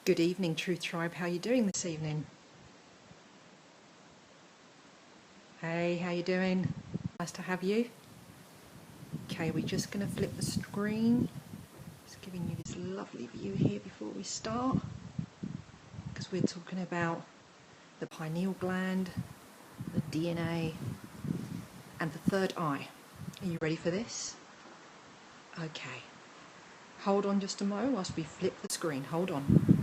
Good evening, Truth Tribe. How are you doing this evening? Hey, how you doing? Nice to have you. Okay, we're just going to flip the screen. Just giving you this lovely view here before we start, because we're talking about the pineal gland, the DNA, and the third eye. Are you ready for this? Okay. Hold on just a moment whilst we flip the screen. Hold on.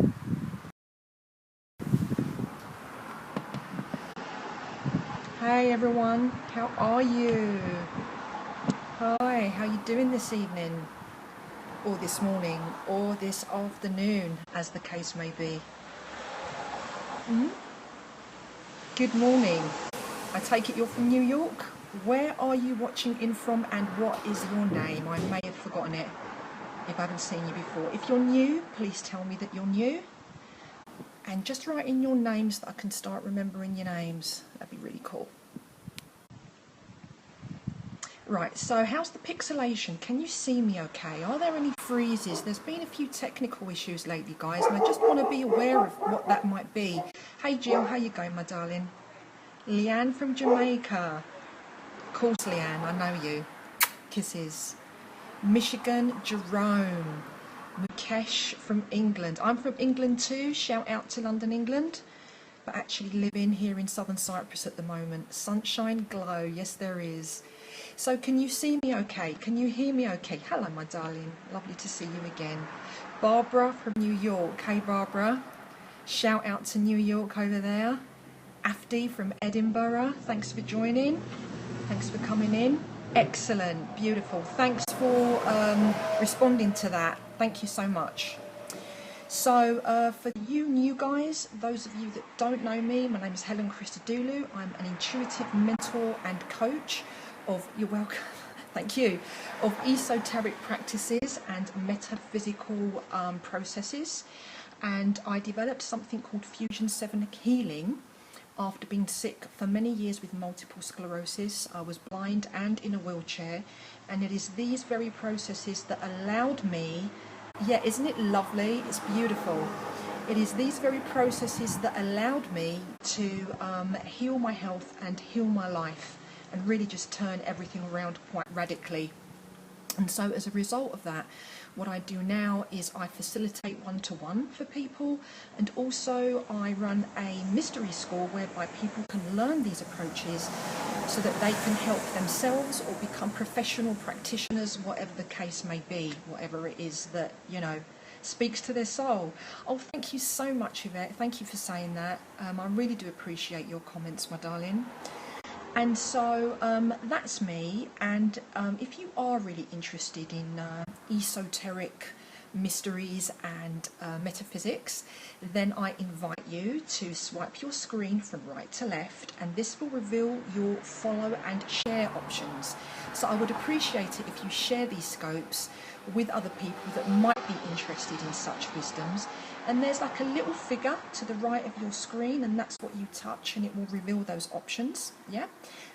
Hey everyone, how are you? Hi, how you doing this evening? Or this morning, or this afternoon, as the case may be. Good morning. I take it you're from New York? Where are you watching in from, and what is your name? I may have forgotten it if I haven't seen you before. If you're new, please tell me that you're new. And just write in your names so that I can start remembering your names. That'd be really cool. Right, so how's the pixelation? Can you see me okay? Are there any freezes? There's been a few technical issues lately, guys, and I just want to be aware of what that might be. Hey Jill, how you going, my darling? Leanne from Jamaica. Of course, Leanne, I know you. Kisses. Michigan, Jerome. Mukesh from England. I'm from England too. Shout out to London, England. But actually living here in southern Cyprus at the moment. Sunshine glow, yes there is. So can you see me okay? Can you hear me okay? Hello, my darling. Lovely to see you again. Barbara from New York. Hey, Barbara. Shout out to New York over there. Afdi from Edinburgh. Thanks for joining. Thanks for coming in. Excellent. Beautiful. Thanks for responding to that. Thank you so much. So for you new guys, those of you that don't know me, my name is Helen Christodoulou. I'm an intuitive mentor and coach of, you're welcome, thank you, of esoteric practices and metaphysical processes. And I developed something called Fusion 7 Healing after being sick for many years with multiple sclerosis. I was blind and in a wheelchair, and it is these very processes that allowed me, yeah, isn't it lovely? It's beautiful. It is these very processes that allowed me to heal my health and heal my life, and really just turn everything around quite radically. And so as a result of that, what I do now is I facilitate one-to-one for people, and also I run a mystery school whereby people can learn these approaches so that they can help themselves or become professional practitioners, whatever the case may be, whatever it is that, you know, speaks to their soul. Oh, thank you so much, Yvette. Thank you for saying that. I really do appreciate your comments, my darling. And so that's me, and if you are really interested in esoteric mysteries and metaphysics, then I invite you to swipe your screen from right to left, and this will reveal your follow and share options. So I would appreciate it if you share these scopes with other people that might be interested in such wisdoms. And there's like a little figure to the right of your screen, and that's what you touch, and it will reveal those options. Yeah.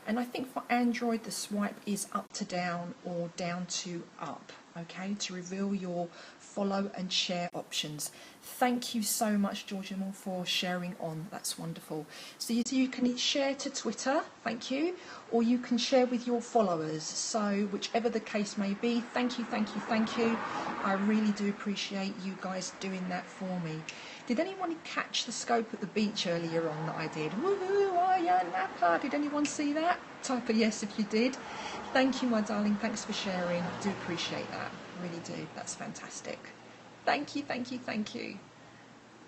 And I think for Android the swipe is up to down or down to up, okay, to reveal your follow and share options. Thank you so much, Georgia Moore, for sharing on. That's wonderful. So you can share to Twitter, thank you, or you can share with your followers. So whichever the case may be, thank you, thank you, thank you. I really do appreciate you guys doing that for me. Did anyone catch the scope at the beach earlier on that I did? Woohoo, oh yeah, Napa. Did anyone see that? Type a yes if you did. Thank you, my darling. Thanks for sharing. I do appreciate that. Really do. That's fantastic. Thank you, thank you, thank you.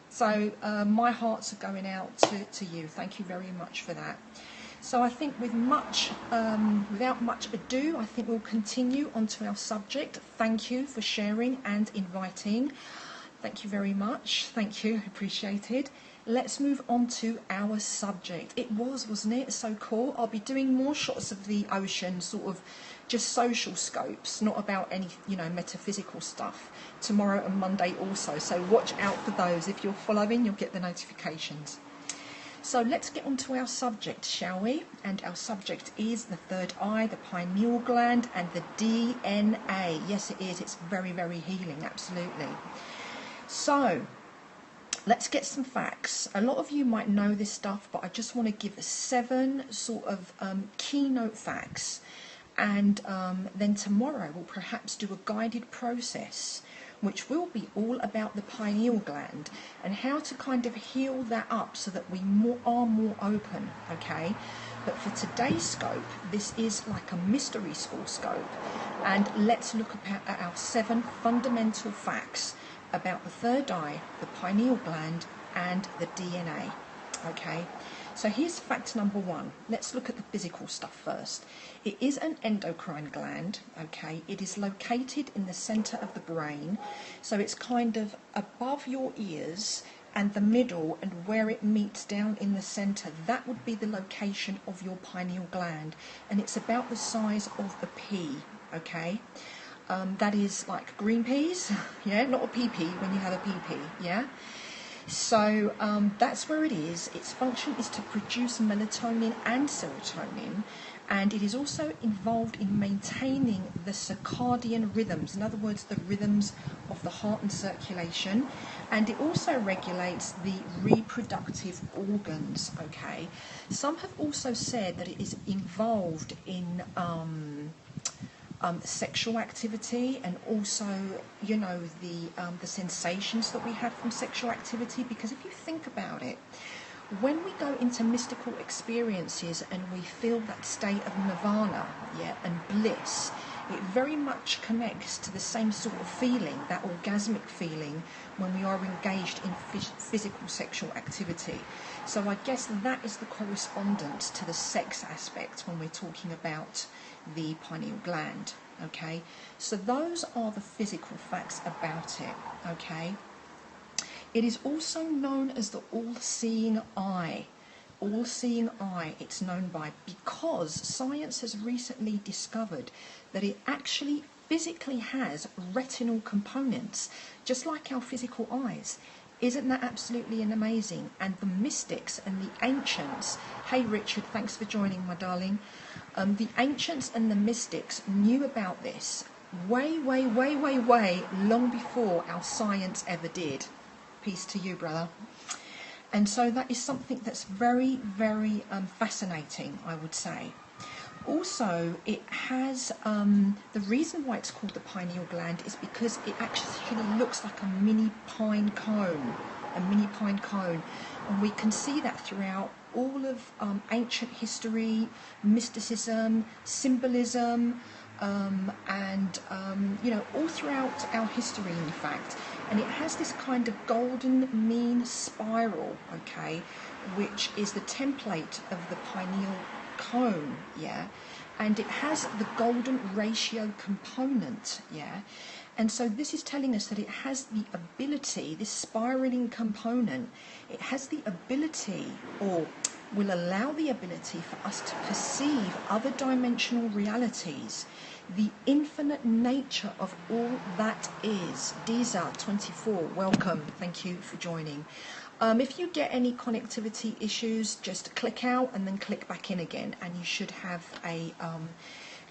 So my hearts are going out to you. Thank you very much for that. So I think with without much ado, I think we'll continue onto our subject. Thank you for sharing and inviting. Thank you very much. Thank you. Appreciated. Let's move on to our subject. It wasn't it? So cool. I'll be doing more shots of the ocean, sort of just social scopes, not about any, you know, metaphysical stuff, tomorrow and Monday also. So watch out for those. If you're following, you'll get the notifications. So let's get on to our subject, shall we? And our subject is the third eye, the pineal gland, and the DNA. Yes, it is. It's very, very healing, absolutely. So let's get some facts. A lot of you might know this stuff, but I just want to give 7 sort of keynote facts, and then tomorrow we'll perhaps do a guided process which will be all about the pineal gland and how to kind of heal that up so that we are more open, okay? But for today's scope, this is like a mystery school scope, and let's look at our 7 fundamental facts about the third eye, the pineal gland, and the DNA, okay? So here's fact number 1. Let's look at the physical stuff first. It is an endocrine gland, okay? It is located in the center of the brain, so it's kind of above your ears and the middle, and where it meets down in the center, that would be the location of your pineal gland, and it's about the size of a pea, okay? That is like green peas, yeah, not a pea when you have a pea, yeah? So that's where it is. Its function is to produce melatonin and serotonin, and it is also involved in maintaining the circadian rhythms, in other words, the rhythms of the heart and circulation, and it also regulates the reproductive organs, okay? Some have also said that it is involved in sexual activity, and also, you know, the sensations that we have from sexual activity, because if you think about it, when we go into mystical experiences and we feel that state of nirvana, yeah, and bliss, it very much connects to the same sort of feeling, that orgasmic feeling, when we are engaged in physical sexual activity. So I guess that is the correspondence to the sex aspect when we're talking about the pineal gland, okay? So those are the physical facts about it, okay? It is also known as the all-seeing eye. All-seeing eye, it's known by, because science has recently discovered that it actually physically has retinal components, just like our physical eyes. Isn't that absolutely amazing? And the mystics and the ancients, hey Richard, thanks for joining, my darling. The ancients and the mystics knew about this way long before our science ever did. Peace to you, brother. And so that is something that's very fascinating, I would say. Also, it has, the reason why it's called the pineal gland is because it actually looks like a mini pine cone, and we can see that throughout all of ancient history, mysticism, symbolism, and you know, all throughout our history, in fact. And it has this kind of golden mean spiral, okay, which is the template of the pineal cone, yeah, and it has the golden ratio component, yeah, and so this is telling us that it has the ability, this spiraling component, it has the ability, or will allow the ability for us to perceive other dimensional realities, the infinite nature of all that is. Diza 24, welcome, thank you for joining. If you get any connectivity issues, just click out and then click back in again, and you should have a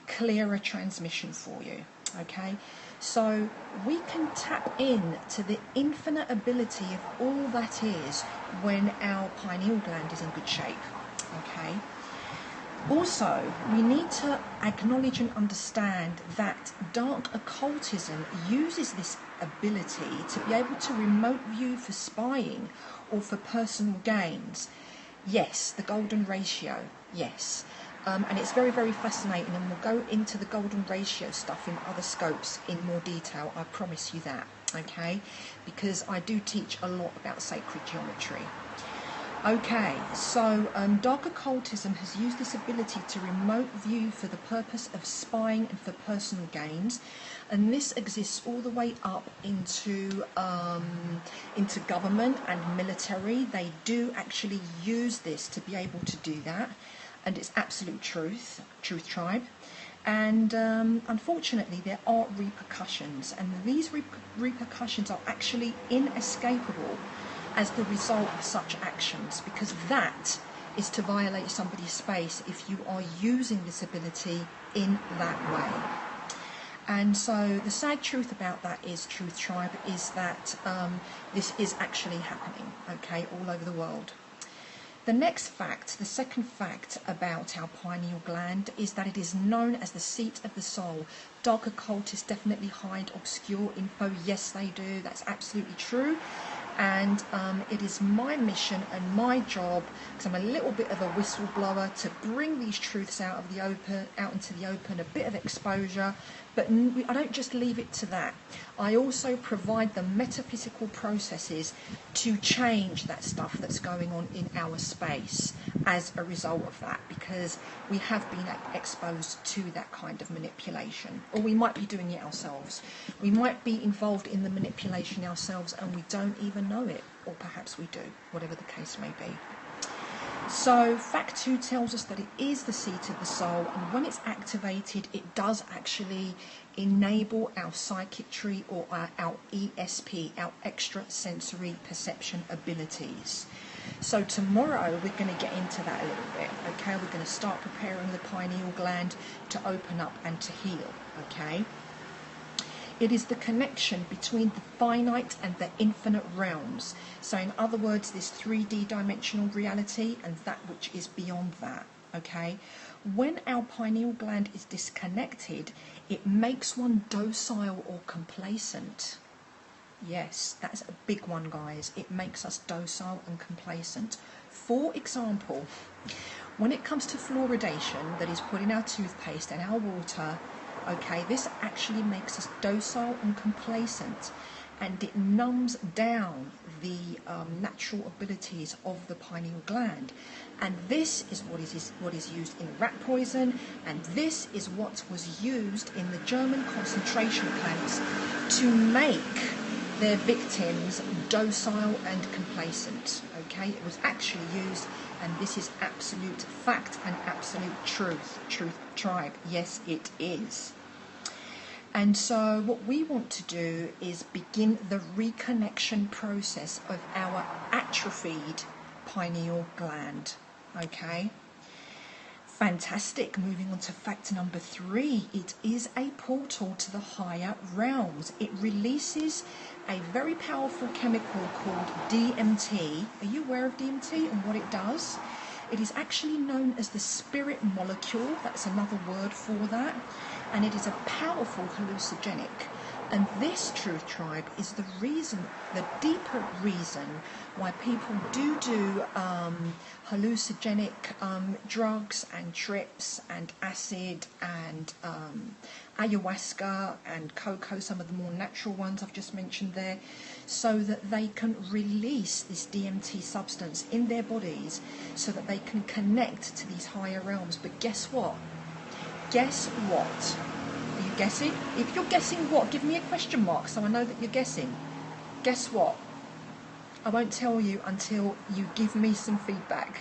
clearer transmission for you, okay? So we can tap in to the infinite ability of all that is when our pineal gland is in good shape, okay? Also, we need to acknowledge and understand that dark occultism uses this ability to be able to remote view for spying or for personal gains. Yes, the golden ratio, yes. And it's very fascinating, and we'll go into the golden ratio stuff in other scopes in more detail, I promise you that, okay? Because I do teach a lot about sacred geometry. Okay, so dark occultism has used this ability to remote view for the purpose of spying and for personal gains, and this exists all the way up into government and military. They do actually use this to be able to do that, and it's absolute truth tribe. And unfortunately there are repercussions, and these repercussions are actually inescapable as the result of such actions, because that is to violate somebody's space if you are using this ability in that way. And so the sad truth about that is, Truth Tribe, is that this is actually happening, okay, all over the world. The next fact, the second fact about our pineal gland is that it is known as the seat of the soul. Dark occultists definitely hide obscure info. Yes, they do. That's absolutely true. And it is my mission and my job, because I'm a little bit of a whistleblower, to bring these truths out into the open, a bit of exposure. But I don't just leave it to that. I also provide the metaphysical processes to change that stuff that's going on in our space as a result of that, because we have been exposed to that kind of manipulation, or we might be doing it ourselves. We might be involved in the manipulation ourselves and we don't even know it, or perhaps we do, whatever the case may be. So fact 2 tells us that it is the seat of the soul, and when it's activated, it does actually enable our psychiatry, or our ESP, our extrasensory perception abilities. So tomorrow we're going to get into that a little bit, okay? We're going to start preparing the pineal gland to open up and to heal, okay? It is the connection between the finite and the infinite realms. So in other words, this 3D dimensional reality and that which is beyond that, okay? When our pineal gland is disconnected, it makes one docile or complacent. Yes, that's a big one, guys. It makes us docile and complacent. For example, when it comes to fluoridation that is put in our toothpaste and our water, okay, this actually makes us docile and complacent, and it numbs down the natural abilities of the pineal gland. And this is what is used in rat poison, and this is what was used in the German concentration camps to make their victims docile and complacent. Okay, it was actually used, and this is absolute fact and absolute truth. Truth Tribe, yes, it is. And so what we want to do is begin the reconnection process of our atrophied pineal gland. Okay, fantastic. Moving on to fact number 3, it is a portal to the higher realms. It releases a very powerful chemical called DMT. Are you aware of DMT and what it does? It is actually known as the spirit molecule. That's another word for that. And it is a powerful hallucinogenic. And this, Truth Tribe, is the reason, the deeper reason why people do hallucinogenic drugs and trips and acid and ayahuasca and cocoa, some of the more natural ones I've just mentioned there, so that they can release this DMT substance in their bodies so that they can connect to these higher realms. But guess what? Guess what? Are you guessing? If you're guessing what, give me a question mark so I know that you're guessing. Guess what? I won't tell you until you give me some feedback.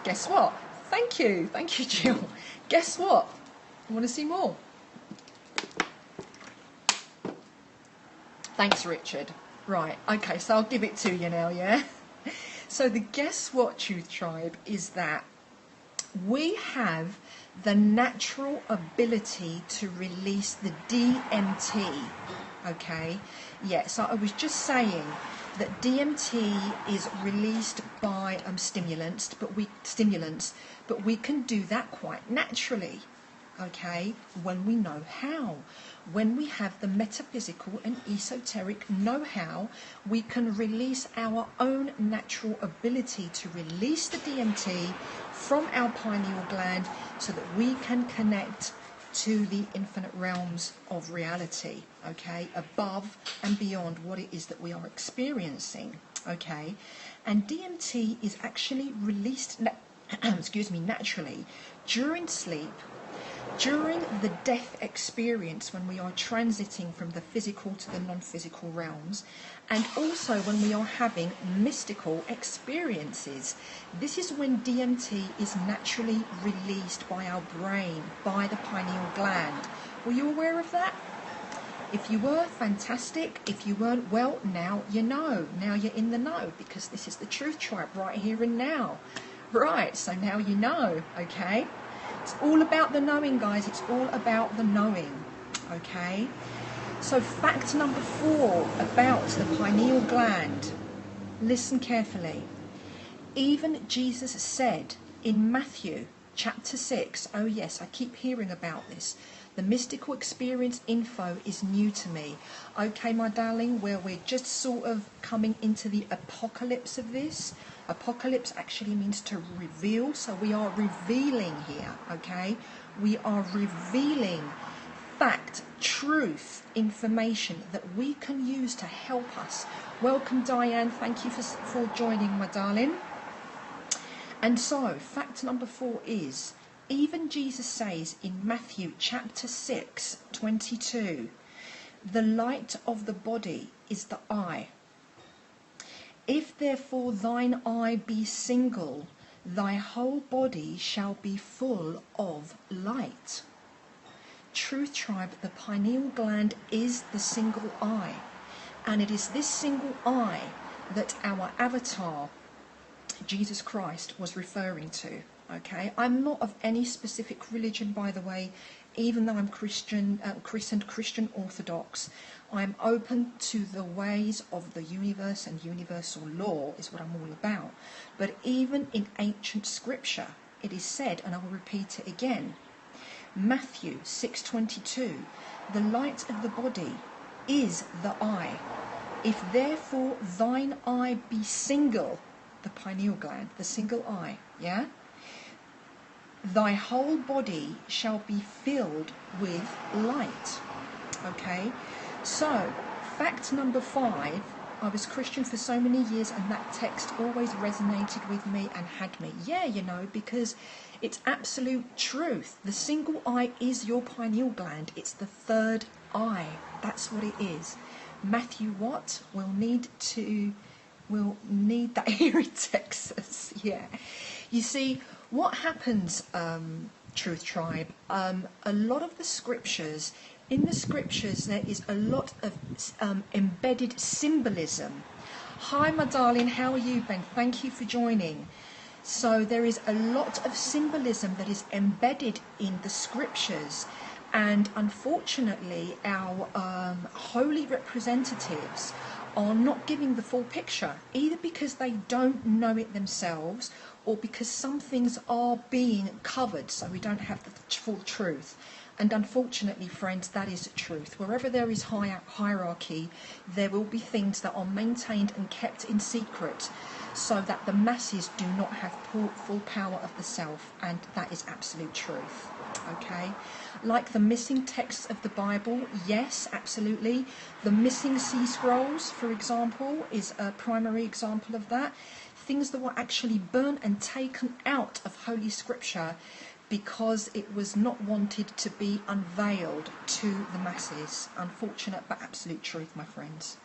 Guess what? Thank you, Jill. Guess what? You want to see more? Thanks, Richard. Right, okay, so I'll give it to you now, yeah? So the guess what, Truth Tribe, is that we have the natural ability to release the DMT, okay? Yeah, so I was just saying that DMT is released by stimulants, but we can do that quite naturally, okay, when we know how. When we have the metaphysical and esoteric know-how, we can release our own natural ability to release the DMT from our pineal gland so that we can connect to the infinite realms of reality, okay, above and beyond what it is that we are experiencing, okay. And DMT is actually released naturally during sleep, during the death experience, when we are transiting from the physical to the non-physical realms, and also when we are having mystical experiences. This is when DMT is naturally released by our brain, by the pineal gland. Were you aware of that? If you were, fantastic. If you weren't, well, now you know. Now you're in the know, because this is the Truth Tribe right here and now. Right, so now you know, okay? It's all about the knowing, guys. It's all about the knowing. Okay? So fact number 4 about the pineal gland. Listen carefully. Even Jesus said in Matthew chapter 6, oh yes, I keep hearing about this. The mystical experience info is new to me. Okay, my darling, where we're just sort of coming into the apocalypse of this. Apocalypse actually means to reveal, so we are revealing here, okay? We are revealing fact, truth, information that we can use to help us. Welcome, Diane. Thank you for joining, my darling. And so, fact number 4 is, even Jesus says in Matthew chapter 6, 22, the light of the body is the eye. If therefore thine eye be single, thy whole body shall be full of light. Truth tribe, the pineal gland is the single eye. And it is this single eye that our avatar, Jesus Christ, was referring to. Okay, I'm not of any specific religion, by the way, even though I'm Christian Orthodox. I'm open to the ways of the universe, and universal law is what I'm all about. But even in ancient scripture, it is said, and I will repeat it again, Matthew 6:22, the light of the body is the eye. If therefore thine eye be single, the pineal gland, the single eye, yeah? Thy whole body shall be filled with light. Okay? So, fact number 5, I was Christian for so many years and that text always resonated with me and had me. Yeah, you know, because it's absolute truth. The single eye is your pineal gland. It's the third eye. That's what it is. Matthew what? We'll need that here in Texas. Yeah. You see, what happens, Truth Tribe, a lot of the scriptures, in the scriptures there is a lot of embedded symbolism. Hi, my darling, how are you, Ben? Thank you for joining. So there is a lot of symbolism that is embedded in the scriptures, and unfortunately our holy representatives are not giving the full picture, either because they don't know it themselves or because some things are being covered so we don't have the full truth. And unfortunately, friends, that is the truth. Wherever there is hierarchy, there will be things that are maintained and kept in secret so that the masses do not have full power of the self, and that is absolute truth. Okay? Like the missing texts of the Bible, yes, absolutely. The missing sea scrolls, for example, is a primary example of that. Things that were actually burnt and taken out of Holy Scripture because it was not wanted to be unveiled to the masses. Unfortunate but absolute truth, my friends.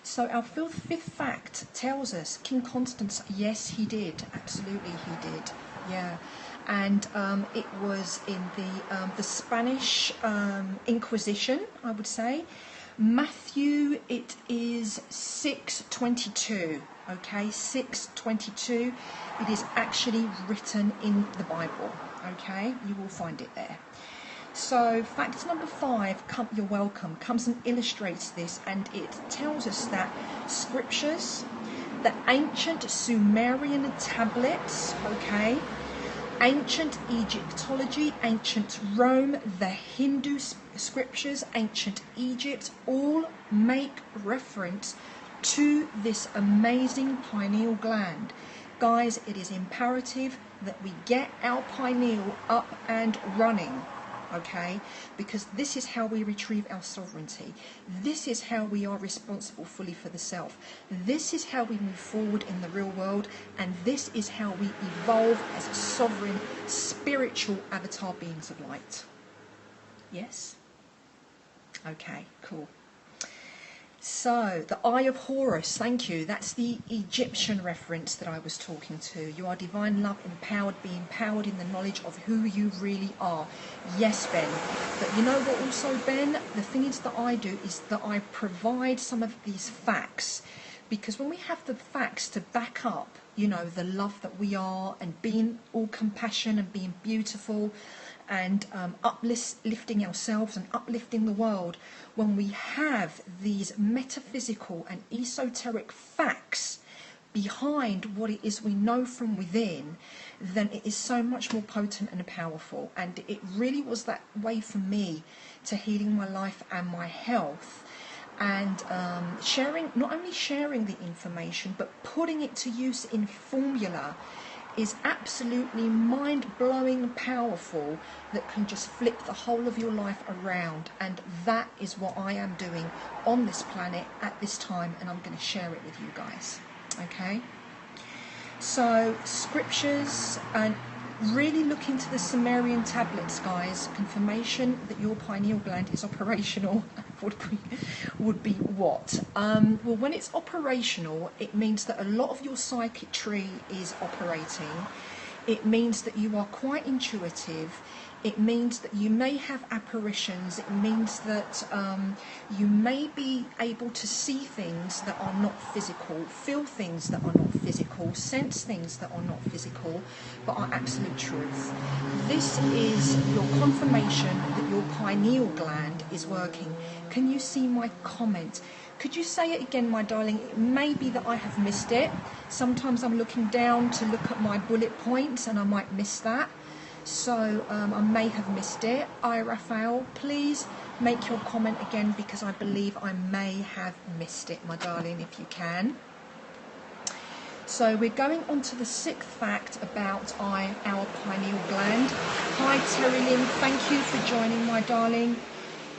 So our fifth fact tells us King Constance, yes, he did. Absolutely, he did. Yeah. And it was in the Spanish Inquisition, I would say. Matthew, it is 6:22. Okay, 6:22. It is actually written in the Bible. Okay, you will find it there. So fact number 5, you're welcome, comes and illustrates this, and it tells us that scriptures, the ancient Sumerian tablets, okay, ancient Egyptology, ancient Rome, the Hindu scriptures, ancient Egypt, all make reference to this amazing pineal gland. Guys, it is imperative that we get our pineal up and running, okay? Because this is how we retrieve our sovereignty. This is how we are responsible fully for the self. This is how we move forward in the real world, and this is how we evolve as sovereign, spiritual avatar beings of light. Yes? Okay, cool. So, the Eye of Horus, thank you. That's the Egyptian reference that I was talking to. You are divine love, empowered, be empowered in the knowledge of who you really are. Yes, Ben. But you know what also, Ben? The thing is that I do is that I provide some of these facts. Because when we have the facts to back up, you know, the love that we are, and being all compassion and being beautiful, and uplifting ourselves and uplifting the world, when we have these metaphysical and esoteric facts behind what it is we know from within, then it is so much more potent and powerful. And it really was that way for me to healing my life and my health, and sharing, not only sharing the information, but putting it to use in formula is absolutely mind-blowing powerful, that can just flip the whole of your life around. And that is what I am doing on this planet at this time, and I'm going to share it with you guys. Okay, so scriptures, and really look into the Sumerian tablets, guys. Confirmation that your pineal gland is operational would be what? Well, when it's operational, it means that a lot of your psychic tree is operating. It means that you are quite intuitive. It means that you may have apparitions. It means that you may be able to see things that are not physical, feel things that are not physical, sense things that are not physical, but are absolute truth. This is your confirmation that your pineal gland is working. Can you see my comment? Could you say it again, my darling? It may be that I have missed it. Sometimes I'm looking down to look at my bullet points and I might miss that. So I may have missed it. Raphael, please make your comment again, because I believe I may have missed it, my darling, if you can. So we're going on to the 6th fact about our pineal gland. Hi Terry Lynn, thank you for joining, my darling.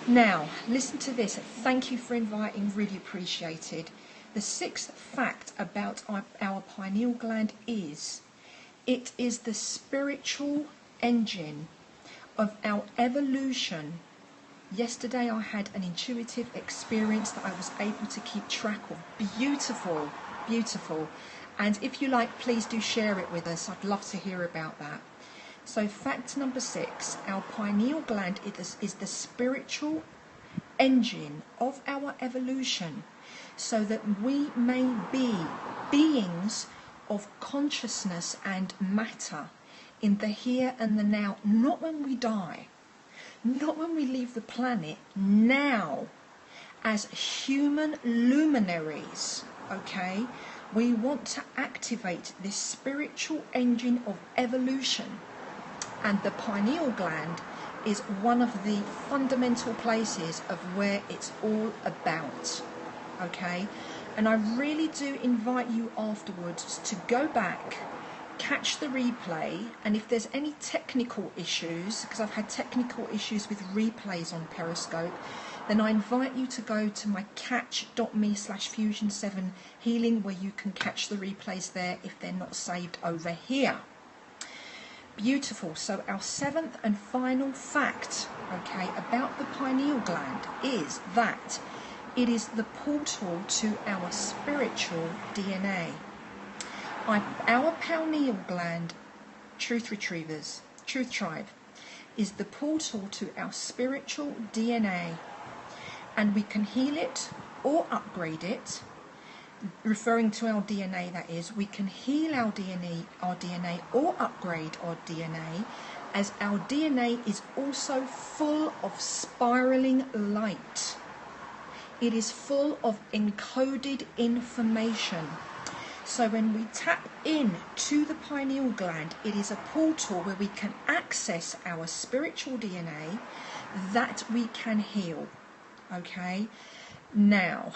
Now, listen to this. Thank you for inviting, really appreciated. The 6th fact about our pineal gland is, it is the spiritual engine of our evolution. Yesterday I had an intuitive experience that I was able to keep track of. Beautiful, beautiful. And if you like, please do share it with us. I'd love to hear about that. So fact number 6, our pineal gland is the spiritual engine of our evolution, so that we may be beings of consciousness and matter in the here and the now, not when we die, not when we leave the planet, now, as human luminaries, okay? We want to activate this spiritual engine of evolution, and the pineal gland is one of the fundamental places of where it's all about, okay? And I really do invite you afterwards to go back, catch the replay, and if there's any technical issues, because I've had technical issues with replays on Periscope, then I invite you to go to my catch.me/fusion7 healing, where you can catch the replays there if they're not saved over here. Beautiful. So our 7th and final fact, okay, about the pineal gland is that it is the portal to our spiritual DNA. Our pineal gland, Truth Retrievers, Truth Tribe, is the portal to our spiritual DNA, and we can heal it or upgrade it. Referring to our DNA, that is, we can heal our DNA or upgrade our DNA, as our DNA is also full of spiraling light. It is full of encoded information. So when we tap in to the pineal gland, it is a portal where we can access our spiritual DNA that we can heal. Okay? Now,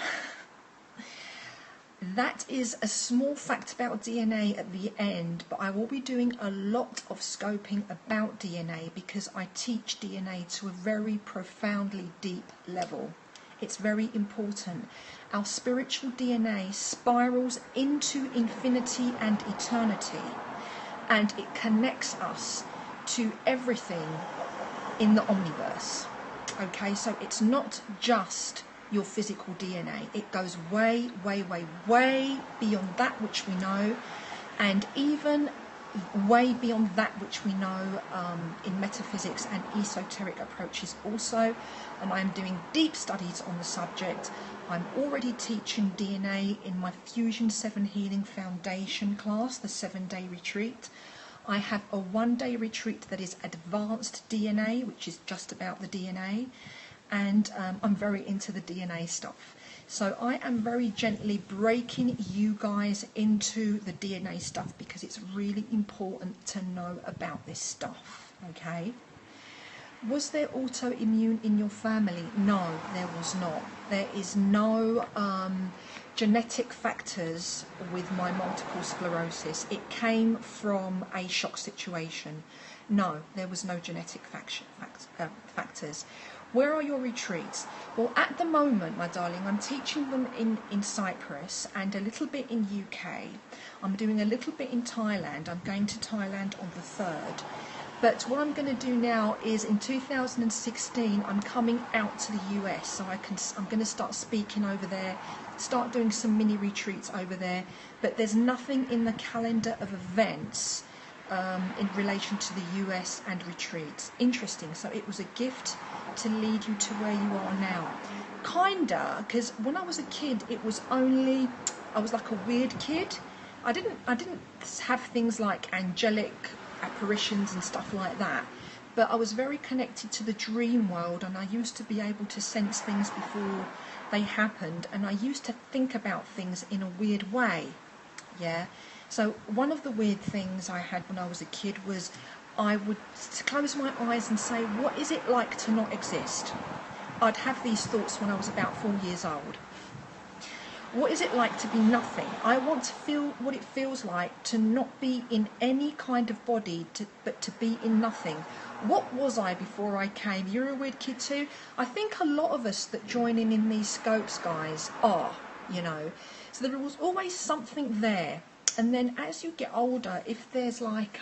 that is a small fact about DNA at the end, but I will be doing a lot of scoping about DNA, because I teach DNA to a very profoundly deep level. It's very important. Our spiritual DNA spirals into infinity and eternity, and it connects us to everything in the omniverse. Okay, so it's not just your physical DNA. It goes way, way, way, way beyond that which we know. And even way beyond that which we know in metaphysics and esoteric approaches also, and I'm doing deep studies on the subject. I'm already teaching DNA in my Fusion 7 Healing Foundation class, the 7-day retreat. I have a 1-day retreat that is advanced DNA, which is just about the DNA, and I'm very into the DNA stuff. So I am very gently breaking you guys into the DNA stuff because it's really important to know about this stuff, okay? Was there autoimmune in your family? No, there was not. There is no genetic factors with my multiple sclerosis. It came from a shock situation. No, there was no genetic factors. Where are your retreats? Well, at the moment, my darling, I'm teaching them in Cyprus and a little bit in UK. I'm doing a little bit in Thailand. I'm going to Thailand on the 3rd. But what I'm going to do now is in 2016, I'm coming out to the US. So I'm going to start speaking over there, start doing some mini retreats over there. But there's nothing in the calendar of events in relation to the US and retreats. Interesting. So it was a gift to lead you to where you are now. Kinda, because when I was a kid, it was only, I was like a weird kid. I didn't have things like angelic apparitions and stuff like that, but I was very connected to the dream world, and I used to be able to sense things before they happened, and I used to think about things in a weird way. Yeah. So one of the weird things I had when I was a kid was I would close my eyes and say, what is it like to not exist? I'd have these thoughts when I was about 4 years old. What is it like to be nothing? I want to feel what it feels like to not be in any kind of body, but to be in nothing. What was I before I came? You're a weird kid too? I think a lot of us that join in these scopes, guys, are, you know. So there was always something there. And then as you get older, if there's like,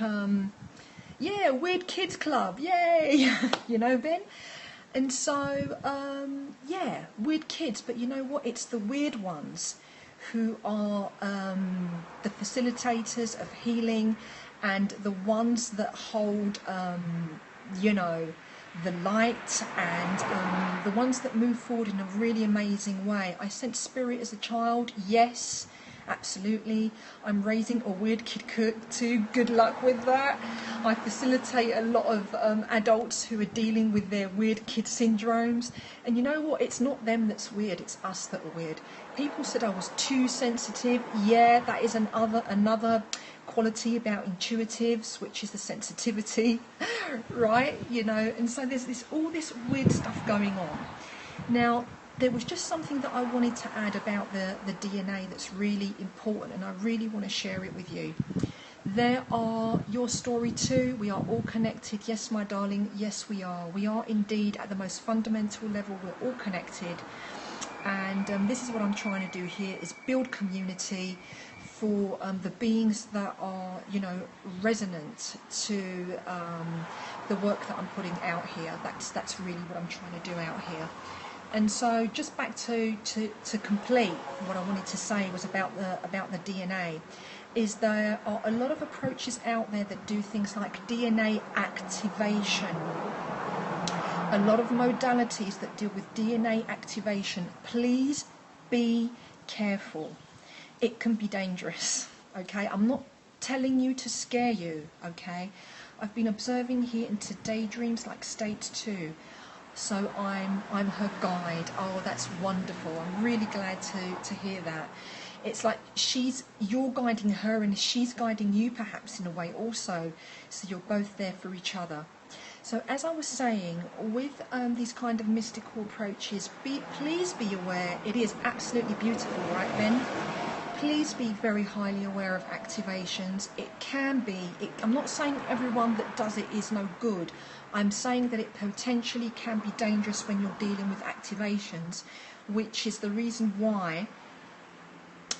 yeah, weird kids club, yay, you know, Ben? And so, yeah, weird kids, but you know what? It's the weird ones who are the facilitators of healing, and the ones that hold, you know, the light, and the ones that move forward in a really amazing way. I sensed spirit as a child, yes. Absolutely. I'm raising a weird kid cook too. Good luck with that. I facilitate a lot of adults who are dealing with their weird kid syndromes. And you know what? It's not them that's weird. It's us that are weird. People said I was too sensitive. Yeah, that is another quality about intuitives, which is the sensitivity, right? You know, and so there's all this weird stuff going on. Now, there was just something that I wanted to add about the DNA that's really important, and I really want to share it with you. There are your story too. We are all connected. Yes, my darling. Yes, we are. We are indeed at the most fundamental level. We're all connected. And this is what I'm trying to do here, is build community for the beings that are, you know, resonant to the work that I'm putting out here. That's really what I'm trying to do out here. And so just back to complete what I wanted to say was about the DNA, is there are a lot of approaches out there that do things like DNA activation. A lot of modalities that deal with DNA activation. Please be careful. It can be dangerous, okay? I'm not telling you to scare you, okay? I've been observing here into daydreams like state 2. So I'm her guide. Oh, that's wonderful. I'm really glad to hear that. It's like you're guiding her and she's guiding you perhaps in a way also. So you're both there for each other. So as I was saying, with these kind of mystical approaches, please be aware. It is absolutely beautiful, right, Ben? Please be very highly aware of activations. It can be, I'm not saying everyone that does it is no good. I'm saying that it potentially can be dangerous when you're dealing with activations, which is the reason why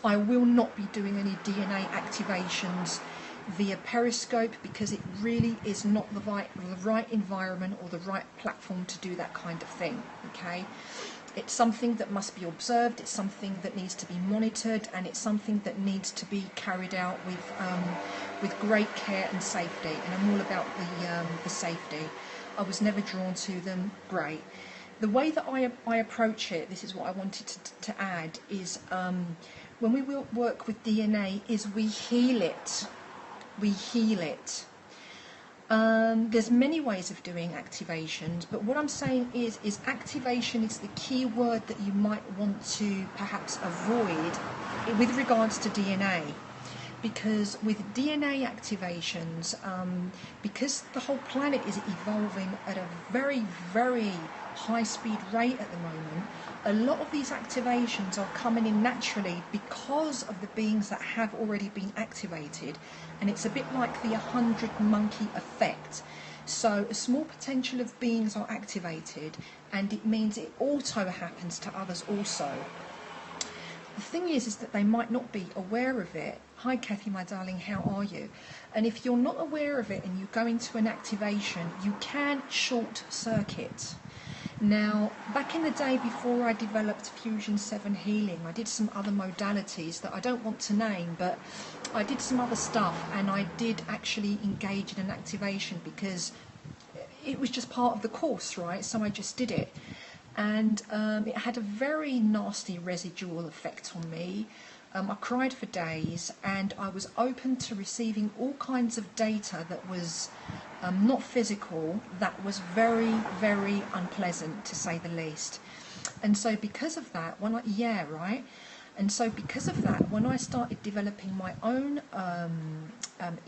I will not be doing any DNA activations via Periscope, because it really is not the right environment or the right platform to do that kind of thing, okay? It's something that must be observed, it's something that needs to be monitored, and it's something that needs to be carried out with great care and safety. And I'm all about the safety. I was never drawn to them. Great. The way that I approach it, this is what I wanted to add, is when we work with DNA, is we heal it. We heal it. There's many ways of doing activations, but what I'm saying is activation is the key word that you might want to perhaps avoid with regards to DNA. Because with DNA activations, because the whole planet is evolving at a very, very high speed rate at the moment, a lot of these activations are coming in naturally because of the beings that have already been activated, and it's a bit like the 100 monkey effect. So a small potential of beings are activated, and it means it auto happens to others also. The thing is that they might not be aware of it. Hi Kathy, my darling, how are you? And if you're not aware of it and you go into an activation, you can short circuit. Now, back in the day before I developed Fusion 7 healing, I did some other modalities that I don't want to name, but I did some other stuff, and I did actually engage in an activation because it was just part of the course, right? So I just did it. And it had a very nasty residual effect on me. I cried for days, and I was open to receiving all kinds of data that was not physical, that was very, very unpleasant, to say the least. And so because of that, when I started developing my own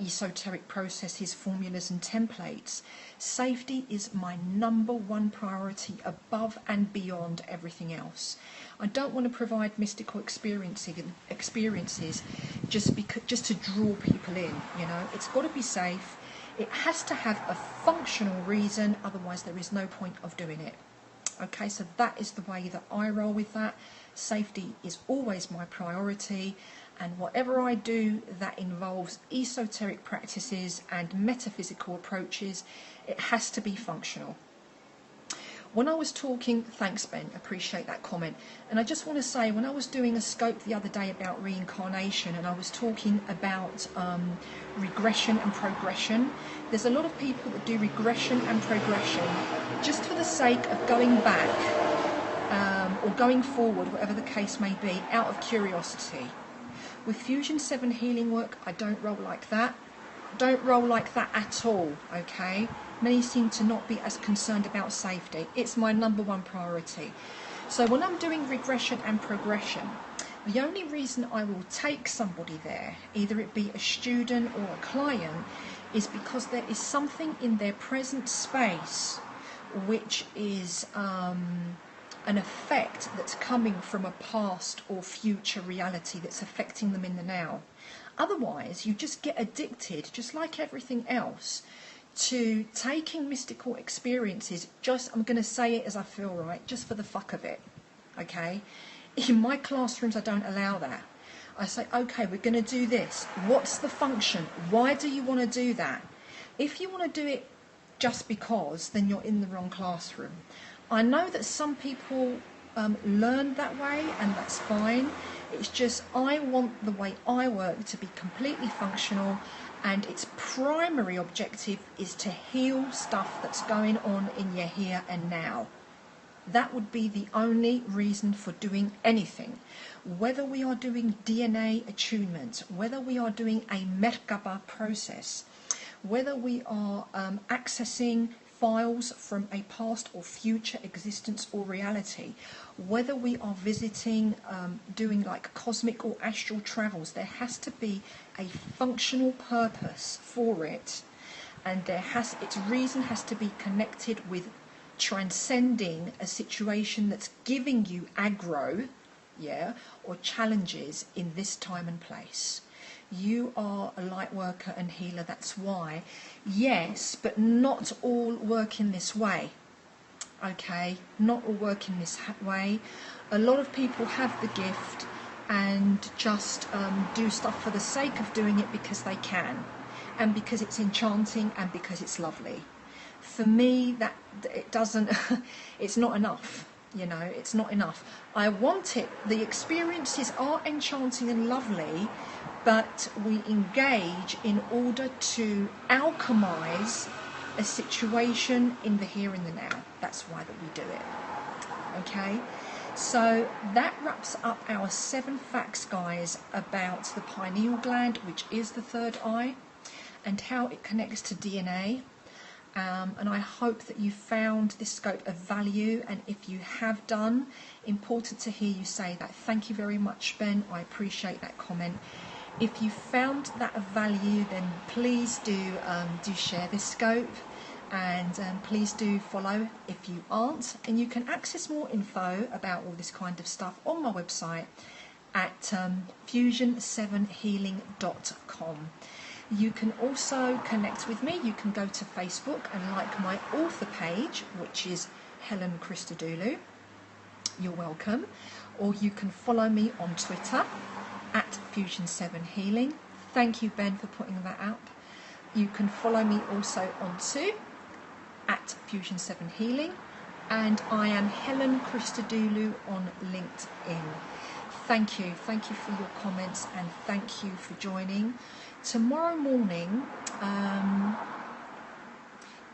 esoteric processes, formulas and templates, safety is my #1 priority above and beyond everything else. I don't want to provide mystical experiences just to draw people in, you know. It's got to be safe. It has to have a functional reason, otherwise there is no point of doing it. Okay, so that is the way that I roll with that. Safety is always my priority, and whatever I do that involves esoteric practices and metaphysical approaches, it has to be functional. When I was talking, thanks Ben, appreciate that comment, and I just want to say, when I was doing a scope the other day about reincarnation, and I was talking about regression and progression, there's a lot of people that do regression and progression just for the sake of going back or going forward, whatever the case may be, out of curiosity. With Fusion 7 healing work, I don't roll like that. Don't roll like that at all, okay? Many seem to not be as concerned about safety. It's my #1 priority. So when I'm doing regression and progression, the only reason I will take somebody there, either it be a student or a client, is because there is something in their present space which is an effect that's coming from a past or future reality that's affecting them in the now. Otherwise, you just get addicted, just like everything else, to taking mystical experiences, I'm going to say it as I feel right, just for the fuck of it, okay? In my classrooms, I don't allow that. I say, okay, we're going to do this. What's the function? Why do you want to do that? If you want to do it just because, then you're in the wrong classroom. I know that some people learn that way, and that's fine. It's just I want the way I work to be completely functional, and its primary objective is to heal stuff that's going on in your here and now. That would be the only reason for doing anything. Whether we are doing DNA attunement, whether we are doing a Merkaba process, whether we are accessing files from a past or future existence or reality, whether we are visiting, doing like cosmic or astral travels, there has to be a functional purpose for it, and its reason has to be connected with transcending a situation that's giving you aggro, or challenges in this time and place. You are a light worker and healer, that's why. Yes, but not all work in this way. Okay, not all work in this way. A lot of people have the gift and just do stuff for the sake of doing it because they can, and because it's enchanting and because it's lovely. For me, that it doesn't, it's not enough. You know, it's not enough. I want it. The experiences are enchanting and lovely, but we engage in order to alchemize a situation in the here and the now. That's why that we do it. Okay, so that wraps up our 7 facts, guys, about the pineal gland, which is the third eye, and how it connects to DNA. And I hope that you found this scope of value, and if you have done, important to hear you say that. Thank you very much, Ben. I appreciate that comment. If you found that of value, then please do share this scope, and please do follow if you aren't. And you can access more info about all this kind of stuff on my website at fusion7healing.com. You can also connect with me. You can go to Facebook and like my author page, which is Helen Christodoulou. You're welcome. Or you can follow me on Twitter at Fusion7Healing. Thank you, Ben, for putting that up. You can follow me also on at Fusion7Healing. And I am Helen Christodoulou on LinkedIn. Thank you for your comments, and thank you for joining. Tomorrow morning,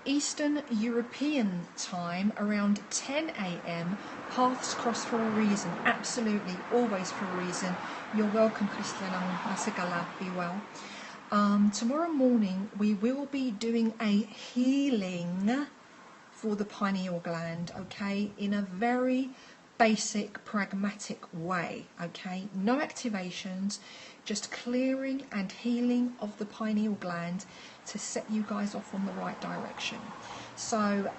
Eastern European time, around 10 a.m, paths cross for a reason. Absolutely, always for a reason. You're welcome, Christiana. Be well. Tomorrow morning, we will be doing a healing for the pineal gland, okay, in a very basic, pragmatic way, okay? No activations, just clearing and healing of the pineal gland to set you guys off on the right direction. So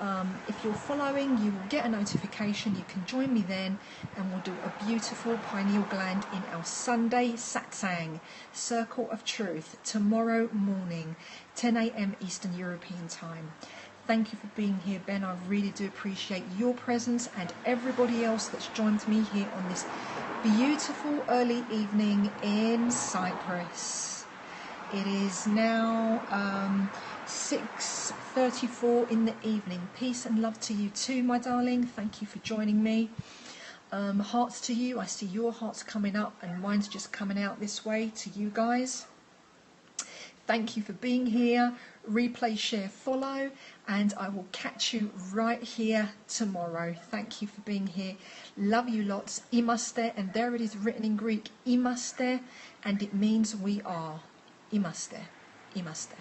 if you're following, you will get a notification. You can join me then, and we'll do a beautiful pineal gland in our Sunday satsang, Circle of Truth, tomorrow morning, 10 a.m. Eastern European time. Thank you for being here, Ben. I really do appreciate your presence, and everybody else that's joined me here on this beautiful early evening in Cyprus. It is now 6:34 in the evening. Peace and love to you too, my darling. Thank you for joining me. Hearts to you. I see your hearts coming up, and mine's just coming out this way to you guys. Thank you for being here. Replay, share, follow, and I will catch you right here tomorrow. Thank you for being here. Love you lots. Imaste, and there it is written in Greek, imaste, and it means we are. Imaste, imaste.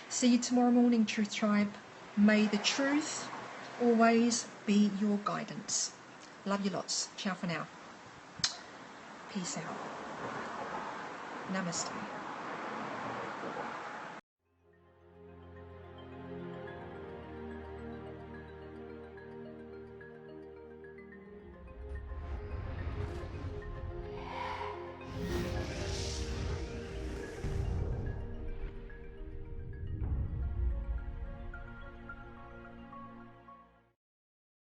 See you tomorrow morning, Truth Tribe. May the truth always be your guidance. Love you lots. Ciao for now. Peace out. Namaste.